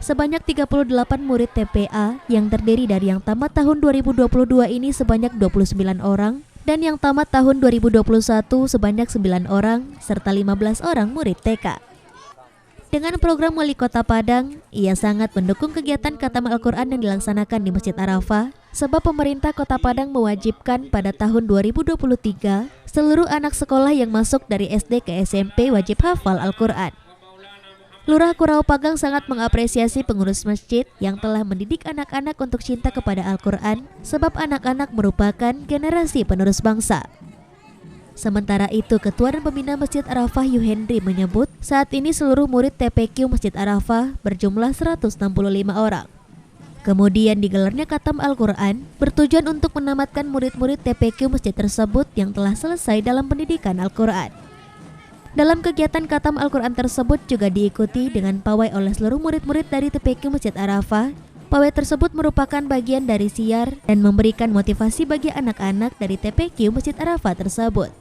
Sebanyak 38 murid TPA yang terdiri dari yang tamat tahun 2022 ini sebanyak 29 orang dan yang tamat tahun 2021 sebanyak 9 orang serta 15 orang murid TK. Dengan program Wali Kota Padang, ia sangat mendukung kegiatan khatam Al-Quran yang dilaksanakan di Masjid Arafah sebab pemerintah Kota Padang mewajibkan pada tahun 2023 seluruh anak sekolah yang masuk dari SD ke SMP wajib hafal Al-Quran. Lurah Kurau Pagang sangat mengapresiasi pengurus masjid yang telah mendidik anak-anak untuk cinta kepada Al-Quran sebab anak-anak merupakan generasi penerus bangsa. Sementara itu, Ketua dan Pembina Masjid Arafah Yuhendri menyebut saat ini seluruh murid TPQ Masjid Arafah berjumlah 165 orang. Kemudian digelarnya khatam Al-Quran bertujuan untuk menamatkan murid-murid TPQ masjid tersebut yang telah selesai dalam pendidikan Al-Quran. Dalam kegiatan khatam Al-Quran tersebut juga diikuti dengan pawai oleh seluruh murid-murid dari TPQ Masjid Arafah. Pawai tersebut merupakan bagian dari siar dan memberikan motivasi bagi anak-anak dari TPQ Masjid Arafah tersebut.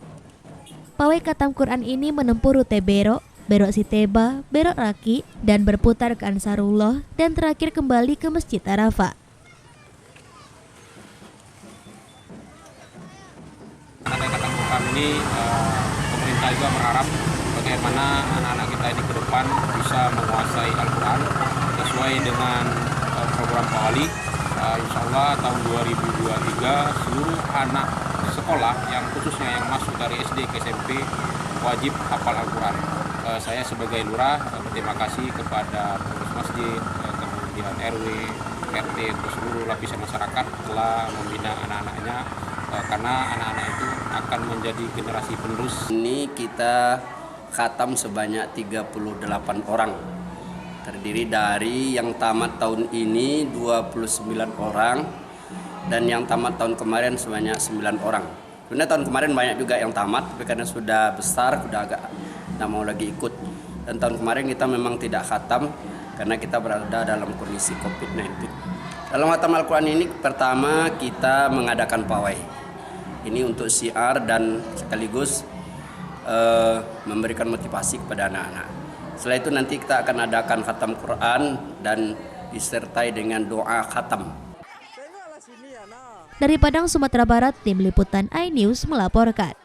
Pawai khatam Quran ini menempuh rute Berok, Berok Siteba, Berok Raki, dan berputar ke Ansarullah dan terakhir kembali ke Masjid Arafah. Anak-anak khatam Quran ini pemerintah juga berharap bagaimana anak-anak kita ini ke depan bisa menguasai Al-Quran sesuai dengan program Pak Wali. Insya Allah tahun 2023 seluruh anak sekolah yang khususnya yang masuk dari SD ke SMP wajib hafal Al-Quran. Saya sebagai lurah berterima kasih kepada pengurus masjid, kemudian RW, RT, dan seluruh lapisan masyarakat telah membina anak-anaknya karena anak-anak itu akan menjadi generasi penerus. Ini kita khatam sebanyak 38 orang. Terdiri dari yang tamat tahun ini 29 orang dan yang tamat tahun kemarin sebanyak 9 orang. Sebenarnya tahun kemarin banyak juga yang tamat, tapi karena sudah besar, sudah agak tidak mau lagi ikut. Dan tahun kemarin kita memang tidak khatam karena kita berada dalam kondisi COVID-19. Dalam khatam Al-Quran ini pertama kita mengadakan pawai. Ini untuk syiar dan sekaligus memberikan motivasi kepada anak-anak. Setelah itu nanti kita akan adakan khatam Quran dan disertai dengan doa khatam. Dari Padang, Sumatera Barat, Tim Liputan iNews melaporkan.